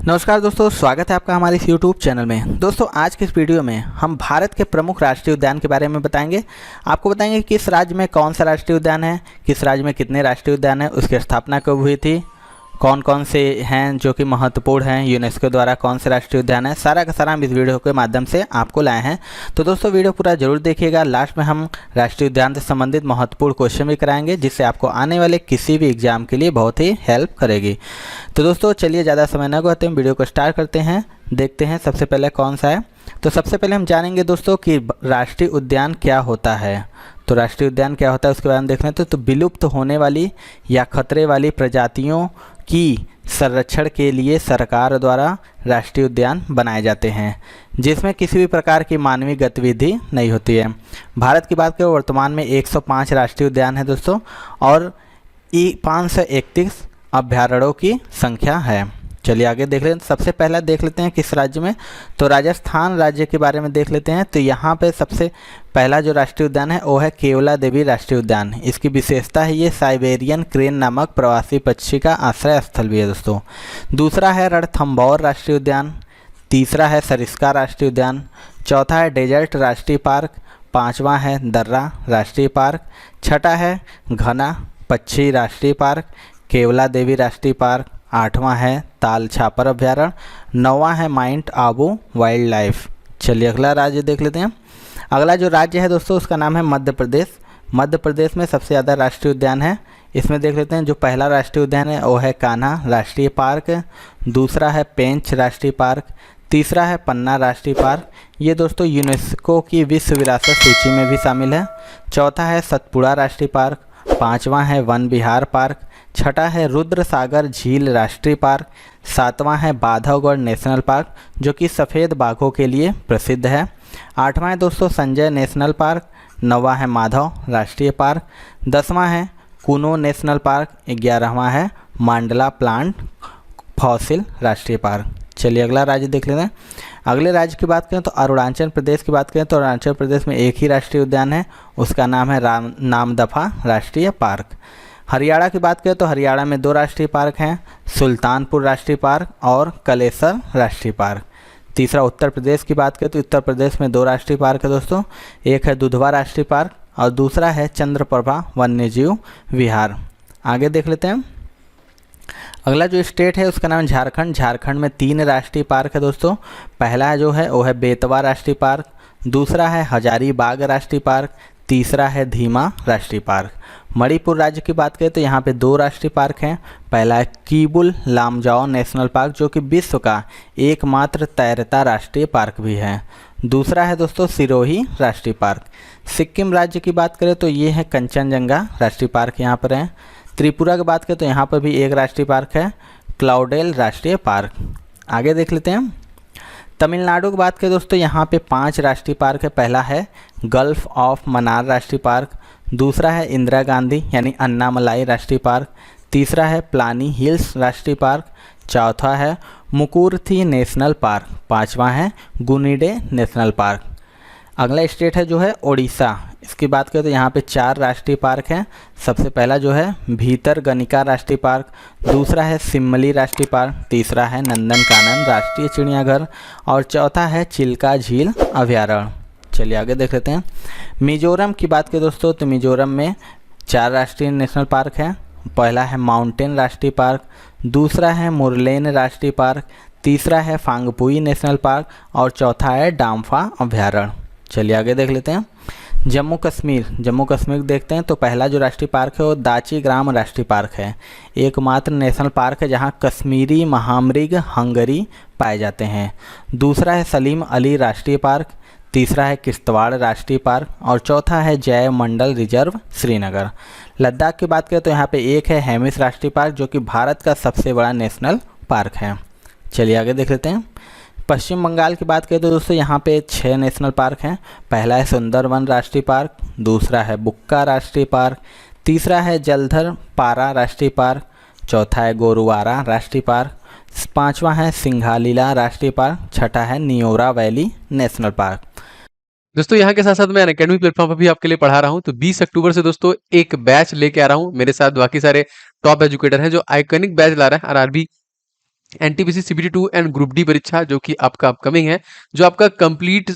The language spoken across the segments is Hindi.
नमस्कार दोस्तों, स्वागत है आपका हमारे इस YouTube चैनल में। दोस्तों आज के इस वीडियो में हम भारत के प्रमुख राष्ट्रीय उद्यान के बारे में बताएंगे। आपको बताएंगे कि किस राज्य में कौन सा राष्ट्रीय उद्यान है, किस राज्य में कितने राष्ट्रीय उद्यान हैं, उसकी स्थापना कब हुई थी, कौन कौन से हैं जो कि महत्वपूर्ण हैं, यूनेस्को द्वारा कौन से राष्ट्रीय उद्यान है, सारा का सारा हम इस वीडियो के माध्यम से आपको लाए हैं। तो दोस्तों वीडियो पूरा जरूर देखिएगा। लास्ट में हम राष्ट्रीय उद्यान से संबंधित महत्वपूर्ण क्वेश्चन भी कराएंगे, जिससे आपको आने वाले किसी भी एग्जाम के लिए बहुत ही हेल्प करेगी। तो दोस्तों चलिए ज़्यादा समय न गवाते हम वीडियो को स्टार्ट करते हैं। देखते हैं सबसे पहले कौन सा है। तो सबसे पहले हम जानेंगे दोस्तों कि राष्ट्रीय उद्यान क्या होता है। तो राष्ट्रीय उद्यान क्या होता है उसके बारे में देख लेते हैं। तो विलुप्त होने वाली या खतरे वाली प्रजातियों की संरक्षण के लिए सरकार द्वारा राष्ट्रीय उद्यान बनाए जाते हैं, जिसमें किसी भी प्रकार की मानवीय गतिविधि नहीं होती है। भारत की बात करें, वर्तमान में 105 राष्ट्रीय उद्यान है दोस्तों, और 531 अभयारण्यों की संख्या है। चलिए आगे देख लेते हैं। सबसे पहला देख लेते हैं किस राज्य में। तो राजस्थान राज्य के बारे में देख लेते हैं। तो यहाँ पे सबसे पहला जो राष्ट्रीय उद्यान है वो है केवला देवी राष्ट्रीय उद्यान। इसकी विशेषता है ये साइबेरियन क्रेन नामक प्रवासी पक्षी का आश्रय स्थल भी है दोस्तों। दूसरा है रणथंभौर राष्ट्रीय उद्यान। तीसरा है सरिस्का राष्ट्रीय उद्यान। चौथा है डेजर्ट राष्ट्रीय पार्क। पाँचवा है दर्रा राष्ट्रीय पार्क। छठा है घना पक्षी राष्ट्रीय पार्क केवला देवी राष्ट्रीय पार्क। आठवां है ताल छापर अभ्यारण्य। नौवां है माउंट आबू वाइल्ड लाइफ। चलिए अगला राज्य देख लेते हैं। अगला जो राज्य है दोस्तों उसका नाम है मध्य प्रदेश। मध्य प्रदेश में सबसे ज़्यादा राष्ट्रीय उद्यान है। इसमें देख लेते हैं जो पहला राष्ट्रीय उद्यान है वो है कान्हा राष्ट्रीय पार्क। दूसरा है पेंच राष्ट्रीय पार्क। तीसरा है पन्ना राष्ट्रीय पार्क। ये दोस्तों यूनेस्को की विश्व विरासत सूची में भी शामिल है। चौथा है सतपुड़ा राष्ट्रीय पार्क। पाँचवां है वन विहार पार्क। छठा है रुद्र सागर झील राष्ट्रीय पार्क। सातवां है बांधवगढ़ नेशनल पार्क जो कि सफ़ेद बाघों के लिए प्रसिद्ध है। आठवां है दोस्तों संजय नेशनल पार्क। नौवां है माधव राष्ट्रीय पार्क। 10वां है कुनो नेशनल पार्क। 11वां है मांडला प्लांट फॉसिल राष्ट्रीय पार्क। चलिए अगला राज्य देख लेते हैं। अगले राज्य की बात करें तो अरुणाचल प्रदेश की बात करें तो अरुणाचल प्रदेश में एक ही राष्ट्रीय उद्यान है, उसका नाम है नामदफा राष्ट्रीय पार्क। हरियाणा की बात करें तो हरियाणा में 2 राष्ट्रीय पार्क हैं, सुल्तानपुर राष्ट्रीय पार्क और कलेसर राष्ट्रीय पार्क। तीसरा उत्तर प्रदेश की बात करें तो उत्तर प्रदेश में 2 राष्ट्रीय पार्क है दोस्तों, एक है दुधवा राष्ट्रीय पार्क और दूसरा है चंद्रप्रभा वन्यजीव विहार। आगे देख लेते हैं। अगला जो स्टेट है उसका नाम है झारखंड। झारखंड में 3 राष्ट्रीय पार्क है दोस्तों। पहला जो है वो है बेतवा राष्ट्रीय पार्क। दूसरा है हजारीबाग राष्ट्रीय पार्क। तीसरा है धीमा राष्ट्रीय पार्क। मणिपुर राज्य की बात करें तो यहाँ पे 2 राष्ट्रीय पार्क हैं। पहला है कीबुल लामजाओ नेशनल पार्क जो कि विश्व का एकमात्र तैरता राष्ट्रीय पार्क भी है। दूसरा है दोस्तों सिरोही राष्ट्रीय पार्क। सिक्किम राज्य की बात करें तो ये है कंचनजंगा राष्ट्रीय पार्क यहाँ पर है। त्रिपुरा की बात करें तो यहाँ पर भी एक राष्ट्रीय पार्क है, क्लाउडेल राष्ट्रीय पार्क। आगे देख लेते हैं। तमिलनाडु की बात करें दोस्तों यहाँ पे 5 राष्ट्रीय पार्क है। पहला है गल्फ ऑफ मन्नार राष्ट्रीय पार्क। दूसरा है इंदिरा गांधी यानी अन्नामलाई राष्ट्रीय पार्क। तीसरा है प्लानी हिल्स राष्ट्रीय पार्क। चौथा है मुकुर्थी नेशनल पार्क। पाँचवां है गुनिडे नेशनल पार्क। अगला स्टेट है जो है ओडिशा। इसकी बात करें तो यहाँ पे 4 राष्ट्रीय पार्क हैं। सबसे पहला जो है भीतरगनिका राष्ट्रीय पार्क। दूसरा है सिमली राष्ट्रीय पार्क। तीसरा है नंदनकानन राष्ट्रीय चिड़ियाघर और चौथा है चिल्का झील अभ्यारण्य। चलिए आगे देख लेते हैं। मिजोरम की बात करें दोस्तों तो मिजोरम में 4 राष्ट्रीय नेशनल पार्क हैं। पहला है माउंटेन राष्ट्रीय पार्क। दूसरा है मुरलेन राष्ट्रीय पार्क। तीसरा है फांगपुई नेशनल पार्क और चौथा है डाम्फा अभ्यारण्य। चलिए आगे देख लेते हैं। जम्मू कश्मीर देखते हैं तो पहला जो राष्ट्रीय पार्क है वो दाची ग्राम राष्ट्रीय पार्क है। एकमात्र नेशनल पार्क है जहां कश्मीरी महामृग हंगरी पाए जाते हैं। दूसरा है सलीम अली राष्ट्रीय पार्क। तीसरा है किश्तवाड़ राष्ट्रीय पार्क और चौथा है जय मंडल रिजर्व श्रीनगर। लद्दाख की बात करें तो यहाँ पे एक है हेमिस राष्ट्रीय पार्क जो कि भारत का सबसे बड़ा नेशनल पार्क है। चलिए आगे देख लेते हैं। पश्चिम बंगाल की बात करें तो दोस्तों यहाँ पे 6 नेशनल पार्क हैं। पहला है सुंदरवन राष्ट्रीय पार्क। दूसरा है बुक्का राष्ट्रीय पार्क। तीसरा है जलधर पारा राष्ट्रीय पार्क। चौथा है गोरुवारा राष्ट्रीय पार्क। पाँचवा है सिंघालीला राष्ट्रीय पार्क। छठा है नियोरा वैली नेशनल पार्क। दोस्तों यहाँ के साथ साथ मैं अनअकैडमी प्लेटफॉर्म पर भी आपके लिए पढ़ा रहा हूँ। तो 20 अक्टूबर से दोस्तों एक बैच लेके आ रहा हूँ। मेरे साथ बाकी सारे टॉप एजुकेटर हैं जो आइकॉनिक बैच ला रहे हैं RRB NTPC CBT2 and group D परीक्षा जो कि आपका अपकमिंग है, जो आपका कंप्लीट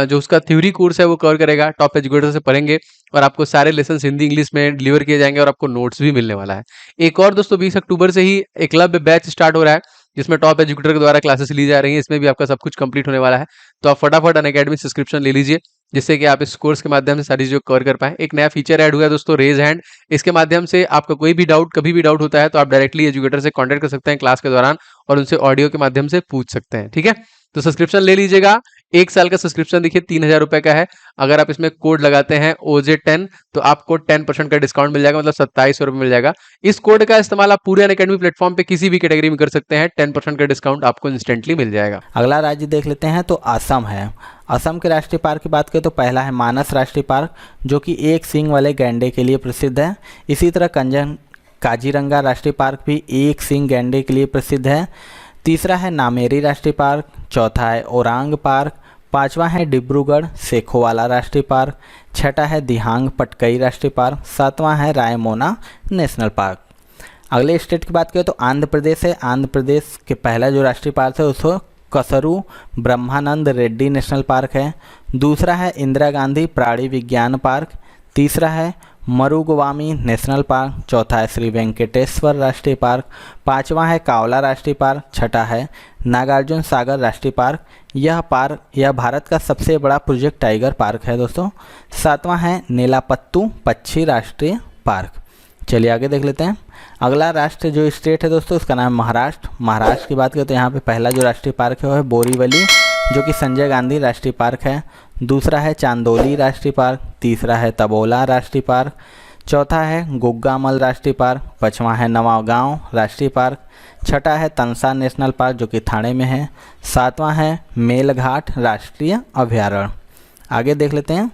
जो उसका थ्योरी कोर्स है वो कवर करेगा, टॉप एजुकेटर से पढ़ेंगे और आपको सारे लेसन हिंदी इंग्लिश में डिलीवर किए जाएंगे और आपको नोट्स भी मिलने वाला है। एक और दोस्तों 20 अक्टूबर से ही एकलव्य बैच स्टार्ट हो रहा है जिसमें टॉप एजुकेटर के द्वारा क्लासेस ली जा रही हैं। इसमें भी आपका सब कुछ कंप्लीट होने वाला है, तो आप फटाफट अनअकैडमी सब्सक्रिप्शन ले लीजिए जिससे कि आप इस कोर्स के माध्यम से सारी चीज़ें कवर कर पाएं। एक नया फीचर ऐड हुआ है दोस्तों, रेज हैंड। इसके माध्यम से आपका कोई भी डाउट, कभी भी डाउट होता है तो आप डायरेक्टली एजुकेटर से कॉन्टैक्ट कर सकते हैं क्लास के दौरान और उनसे ऑडियो के माध्यम से पूछ सकते हैं। ठीक है, तो सब्सक्रिप्शन ले लीजिएगा। 1 साल का सब्सक्रिप्शन देखिए 3000 रुपए का है। अगर आप इसमें कोड लगाते हैं OJ10 तो आपको 10% का डिस्काउंट मिल जाएगा, मतलब 2700 रुपये मिल जाएगा। इस कोड का इस्तेमाल आप पूरे अनअकैडमी प्लेटफॉर्म पे किसी भी कैटेगरी में कर सकते हैं। 10% का डिस्काउंट आपको इंस्टेंटली मिल जाएगा। अगला राज्य देख लेते हैं तो असम है। असम के राष्ट्रीय पार्क की बात करें तो पहला है मानस राष्ट्रीय पार्क जो कि एक सींग वाले गैंडे के लिए प्रसिद्ध है। इसी तरह काजीरंगा राष्ट्रीय पार्क भी एक सींग गैंडे के लिए प्रसिद्ध है। तीसरा है नामेरी राष्ट्रीय पार्क, चौथा है ओरांग पार्क, पांचवा है डिब्रूगढ़ सेखोवाला राष्ट्रीय पार्क, छठा है दिहांग पटकई राष्ट्रीय पार्क, सातवां है रायमोना नेशनल पार्क। अगले स्टेट की बात करें तो आंध्र प्रदेश है। आंध्र प्रदेश के पहला जो राष्ट्रीय पार्क है उसको कसरू ब्रह्मानंद रेड्डी नेशनल पार्क है। दूसरा है इंदिरा गांधी प्राणी विज्ञान पार्क, तीसरा है मरुगवामी नेशनल पार्क, चौथा है श्री वेंकटेश्वर राष्ट्रीय पार्क, पांचवा है कावला राष्ट्रीय पार्क, छठा है नागार्जुन सागर राष्ट्रीय पार्क। यह भारत का सबसे बड़ा प्रोजेक्ट टाइगर पार्क है दोस्तों। सातवां है नीलापत्तू पक्षी राष्ट्रीय पार्क। चलिए आगे देख लेते हैं। अगला राष्ट्र जो स्टेट है दोस्तों उसका नाम है महाराष्ट्र। महाराष्ट्र की बात करें तो यहाँ पे पहला जो राष्ट्रीय पार्क है वो है बोरीवली जो कि संजय गांधी राष्ट्रीय पार्क है। दूसरा है चांदोली राष्ट्रीय पार्क, तीसरा है तबोला राष्ट्रीय पार्क, चौथा है गुग्गामल राष्ट्रीय पार्क, पाँचवा है नवागांव राष्ट्रीय पार्क, छठा है तंसा नेशनल पार्क जो कि थाने में है, सातवां है मेलघाट राष्ट्रीय अभयारण्य। आगे देख लेते हैं।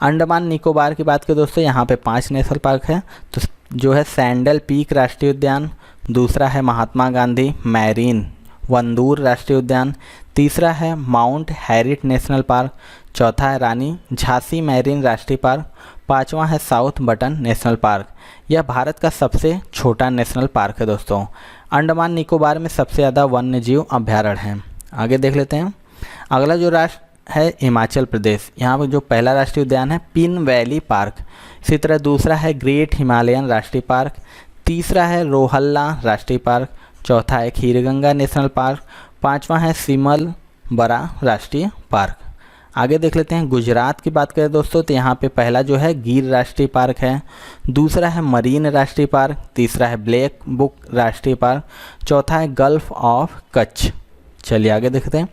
अंडमान निकोबार की बात करें दोस्तों यहाँ पे 5 नेशनल पार्क है, तो जो है सैंडल पीक राष्ट्रीय उद्यान, दूसरा है महात्मा गांधी मैरीन वंदूर राष्ट्रीय उद्यान, तीसरा है माउंट हैरिट नेशनल पार्क, चौथा है रानी झांसी मैरीन राष्ट्रीय पार्क, पांचवा है साउथ बटन नेशनल पार्क। यह भारत का सबसे छोटा नेशनल पार्क है दोस्तों। अंडमान निकोबार में सबसे ज़्यादा वन्य जीव अभ्यारण्य हैं। आगे देख लेते हैं। अगला जो राष्ट्र है हिमाचल प्रदेश। यहाँ पर जो पहला राष्ट्रीय उद्यान है पिन वैली पार्क, इसी तरह दूसरा है ग्रेट हिमालयन राष्ट्रीय पार्क, तीसरा है रोहल्ला राष्ट्रीय पार्क, चौथा है खीरगंगा नेशनल पार्क, पांचवा है सिमल बरा राष्ट्रीय पार्क। आगे देख लेते हैं। गुजरात की बात करें दोस्तों तो यहाँ पे पहला जो है गिर राष्ट्रीय पार्क है, दूसरा है मरीन राष्ट्रीय पार्क, तीसरा है ब्लैक बुक राष्ट्रीय पार्क, चौथा है गल्फ ऑफ कच्छ। चलिए आगे देखते हैं।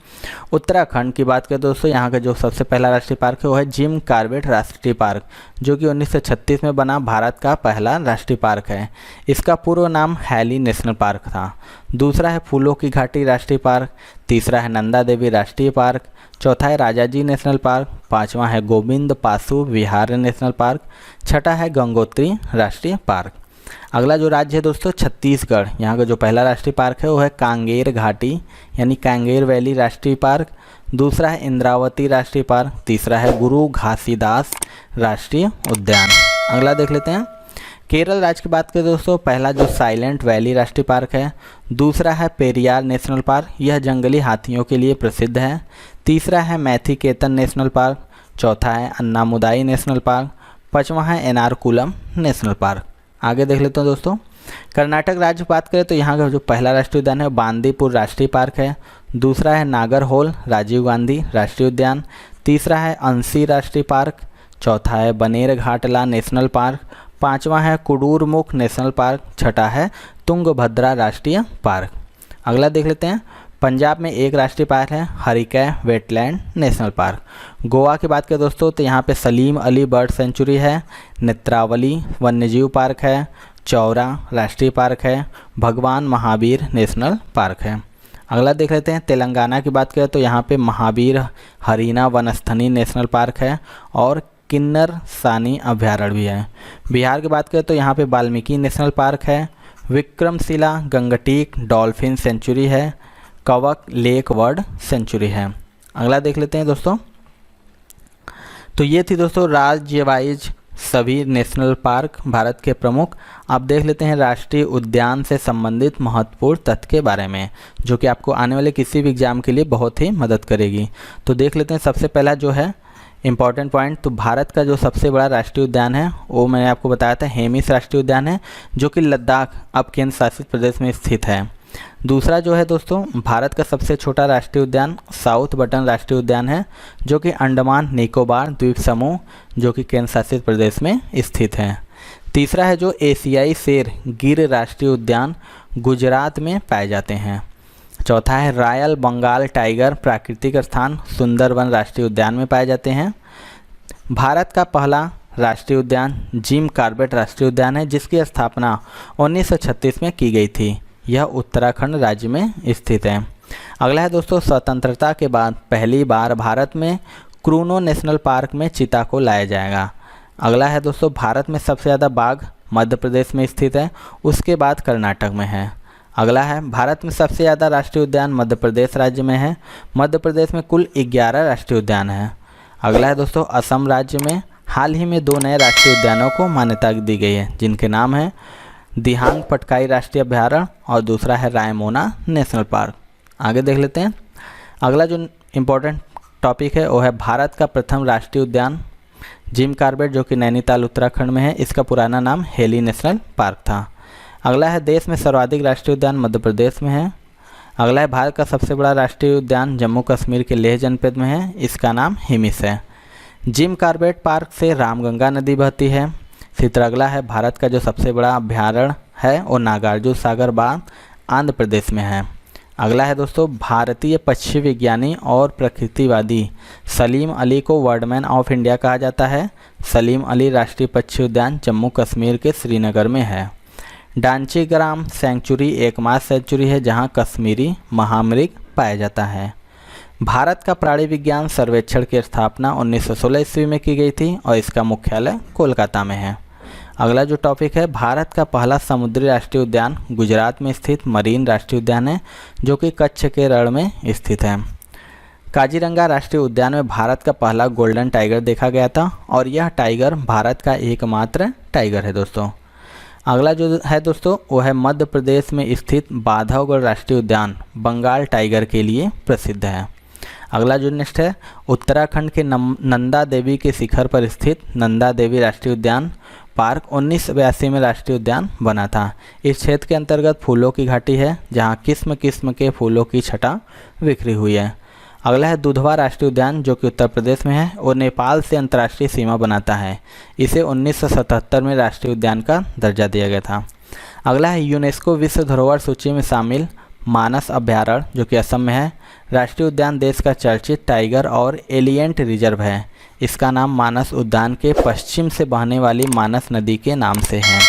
उत्तराखंड की बात करें दोस्तों यहाँ का जो सबसे पहला राष्ट्रीय पार्क है वो है जिम कॉर्बेट राष्ट्रीय पार्क जो कि 1936 में बना भारत का पहला राष्ट्रीय पार्क है। इसका पूर्व नाम हैली नेशनल पार्क था। दूसरा है फूलों की घाटी राष्ट्रीय पार्क, तीसरा है नंदा देवी राष्ट्रीय पार्क, चौथा है राजाजी नेशनल पार्क, पाँचवा है गोविंद पासु विहार नेशनल पार्क, छठा है गंगोत्री राष्ट्रीय पार्क। अगला जो राज्य है दोस्तों छत्तीसगढ़। यहाँ का जो पहला राष्ट्रीय पार्क है वो है कांगेर घाटी यानी कांगेर वैली राष्ट्रीय पार्क, दूसरा है इंद्रावती राष्ट्रीय पार्क, तीसरा है गुरु घासीदास राष्ट्रीय उद्यान। अगला देख लेते हैं। केरल राज्य की बात करें दोस्तों पहला जो साइलेंट वैली राष्ट्रीय पार्क है, दूसरा है पेरियार नेशनल पार्क, यह जंगली हाथियों के लिए प्रसिद्ध है, तीसरा है मैथीकेतन नेशनल पार्क, चौथा है अन्नामुदाई नेशनल पार्क, पाँचवा है एनारकुलम नेशनल पार्क। आगे देख लेते हैं दोस्तों। कर्नाटक राज्य की बात करें तो यहाँ का जो पहला राष्ट्रीय उद्यान है बांदीपुर राष्ट्रीय पार्क है, दूसरा है नागरहोल राजीव गांधी राष्ट्रीय उद्यान, तीसरा है अंसी राष्ट्रीय पार्क, चौथा है बनेरघाटला नेशनल पार्क, पाँचवा है कुडूरमुख नेशनल पार्क, छठा है तुंगभद्रा राष्ट्रीय पार्क। अगला देख लेते हैं। पंजाब में एक राष्ट्रीय पार्क है हरिकै वेटलैंड नेशनल पार्क। गोवा की बात करें दोस्तों तो यहाँ पे सलीम अली बर्ड सेंचुरी है, नेत्रावली वन्यजीव पार्क है, चौरा राष्ट्रीय पार्क है, भगवान महावीर नेशनल पार्क है। अगला देख लेते हैं। तेलंगाना की बात करें तो यहाँ पे महावीर हरीना वनस्थली नेशनल पार्क है और किन्नर सानी अभ्यारण्य भी है। बिहार की बात करें तो यहाँ पे वाल्मीकि नेशनल पार्क है, विक्रमशिला गंगटीक डॉल्फिन सेंचुरी है, कवक लेक वर्ड सेंचुरी है। अगला देख लेते हैं दोस्तों। तो ये थी दोस्तों राज्य वाइज सभी नेशनल पार्क भारत के प्रमुख। अब देख लेते हैं राष्ट्रीय उद्यान से संबंधित महत्वपूर्ण तथ्य के बारे में, जो कि आपको आने वाले किसी भी एग्जाम के लिए बहुत ही मदद करेगी। तो देख लेते हैं सबसे पहला जो है इम्पॉर्टेंट पॉइंट। तो भारत का जो सबसे बड़ा राष्ट्रीय उद्यान है वो मैंने आपको बताया था हेमिस राष्ट्रीय उद्यान है, जो कि लद्दाख अब केंद्र शासित प्रदेश में स्थित है। दूसरा जो है दोस्तों, भारत का सबसे छोटा राष्ट्रीय उद्यान साउथ बटन राष्ट्रीय उद्यान है, जो कि अंडमान निकोबार द्वीप समूह जो कि केंद्र शासित प्रदेश में स्थित है। तीसरा है जो एशियाई शेर गिर राष्ट्रीय उद्यान गुजरात में पाए जाते हैं। चौथा है रॉयल बंगाल टाइगर प्राकृतिक स्थान सुंदरवन राष्ट्रीय उद्यान में पाए जाते हैं। भारत का पहला राष्ट्रीय उद्यान जिम कॉर्बेट राष्ट्रीय उद्यान है, जिसकी स्थापना 1936 में की गई थी। यह उत्तराखंड राज्य में स्थित है। अगला है दोस्तों, स्वतंत्रता के बाद पहली बार भारत में क्रूनो नेशनल पार्क में चीता को लाया जाएगा। अगला है दोस्तों, भारत में सबसे ज़्यादा बाघ मध्य प्रदेश में स्थित है, उसके बाद कर्नाटक में है। अगला है, भारत में सबसे ज़्यादा राष्ट्रीय उद्यान मध्य प्रदेश राज्य में है। मध्य प्रदेश में कुल 11 राष्ट्रीय उद्यान हैं। अगला है दोस्तों, असम राज्य में हाल ही में 2 नए राष्ट्रीय उद्यानों को मान्यता दी गई है, जिनके नाम हैं दिहांग पटकाई राष्ट्रीय अभ्यारण्य और दूसरा है रायमोना नेशनल पार्क। आगे देख लेते हैं। अगला जो इम्पोर्टेंट टॉपिक है वो है भारत का प्रथम राष्ट्रीय उद्यान जिम कॉर्बेट, जो कि नैनीताल उत्तराखंड में है। इसका पुराना नाम हेली नेशनल पार्क था। अगला है, देश में सर्वाधिक राष्ट्रीय उद्यान मध्य प्रदेश में है। अगला है, भारत का सबसे बड़ा राष्ट्रीय उद्यान जम्मू कश्मीर के लेह जनपद में है। इसका नाम हिमिस है। जिम कॉर्बेट पार्क से रामगंगा नदी बहती है। फिर अगला है, भारत का जो सबसे बड़ा अभ्यारण्य है वो नागार्जुन सागर बांध आंध्र प्रदेश में है। अगला है दोस्तों, भारतीय पक्षी विज्ञानी और प्रकृतिवादी सलीम अली को वर्डमैन ऑफ इंडिया कहा जाता है। सलीम अली राष्ट्रीय पक्षी उद्यान जम्मू कश्मीर के श्रीनगर में है। डांचीग्राम सेंचुरी एकमात्र सेंचुरी है जहां कश्मीरी महामृग पाया जाता है। भारत का प्राणी विज्ञान सर्वेक्षण की स्थापना 1916 ईस्वी में की गई थी और इसका मुख्यालय कोलकाता में है। अगला जो टॉपिक है, भारत का पहला समुद्री राष्ट्रीय उद्यान गुजरात में स्थित मरीन राष्ट्रीय उद्यान है, जो कि कच्छ के रण में स्थित है। काजीरंगा राष्ट्रीय उद्यान में भारत का पहला गोल्डन टाइगर देखा गया था और यह टाइगर भारत का एकमात्र टाइगर है दोस्तों। अगला जो है दोस्तों वो है मध्य प्रदेश में स्थित बांधवगढ़ राष्ट्रीय उद्यान बंगाल टाइगर के लिए प्रसिद्ध है। अगला जो नेक्स्ट है, उत्तराखंड के नंदा देवी के शिखर पर स्थित नंदा देवी राष्ट्रीय उद्यान पार्क 1982 में राष्ट्रीय उद्यान बना था। इस क्षेत्र के अंतर्गत फूलों की घाटी है, जहां किस्म किस्म के फूलों की छटा बिखरी हुई है। अगला है दुधवा राष्ट्रीय उद्यान, जो कि उत्तर प्रदेश में है और नेपाल से अंतर्राष्ट्रीय सीमा बनाता है। इसे 1977 में राष्ट्रीय उद्यान का दर्जा दिया गया था। अगला है, यूनेस्को विश्व धरोहर सूची में शामिल मानस अभ्यारण्य, जो कि असम में है। राष्ट्रीय उद्यान देश का चर्चित टाइगर और एलियंट रिजर्व है। इसका नाम मानस उद्यान के पश्चिम से बहने वाली मानस नदी के नाम से है।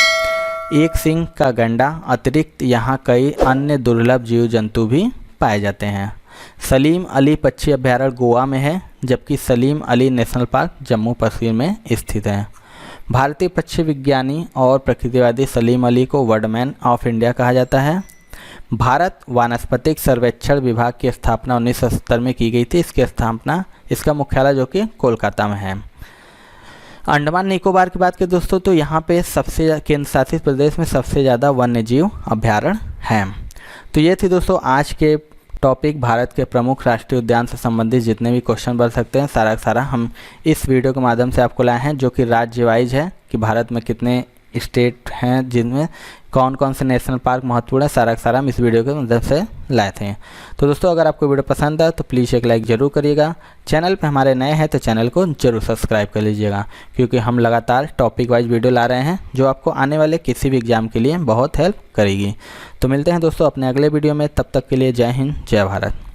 एक सिंह का गंडा अतिरिक्त यहाँ कई अन्य दुर्लभ जीव जंतु भी पाए जाते हैं। सलीम अली पक्षी अभ्यारण्य गोवा में है, जबकि सलीम अली नेशनल पार्क जम्मू कश्मीर में स्थित है। भारतीय पक्षी विज्ञानी और प्रकृतिवादी सलीम अली को वर्डमैन ऑफ इंडिया कहा जाता है। भारत वानस्पतिक सर्वेक्षण विभाग की स्थापना 1970 में की गई थी। इसका मुख्यालय जो कि कोलकाता में है। अंडमान निकोबार की बात करें दोस्तों, तो यहाँ पे सबसे केंद्र शासित प्रदेश में सबसे ज़्यादा वन्य जीव अभ्यारण्य हैं। तो ये थी दोस्तों आज के टॉपिक, भारत के प्रमुख राष्ट्रीय उद्यान से संबंधित जितने भी क्वेश्चन बन सकते हैं सारा सारा हम इस वीडियो के माध्यम से आपको लाए हैं, जो कि राज्य वाइज है कि भारत में कितने स्टेट हैं जिनमें कौन कौन से नेशनल पार्क महत्वपूर्ण है, सारा हम इस वीडियो के मदद से लाए थे। तो दोस्तों अगर आपको वीडियो पसंद आए तो प्लीज़ एक लाइक ज़रूर करिएगा। चैनल पे हमारे नए हैं तो चैनल को जरूर सब्सक्राइब कर लीजिएगा, क्योंकि हम लगातार टॉपिक वाइज वीडियो ला रहे हैं जो आपको आने वाले किसी भी एग्जाम के लिए बहुत हेल्प करेगी। तो मिलते हैं दोस्तों अपने अगले वीडियो में, तब तक के लिए जय हिंद जय भारत।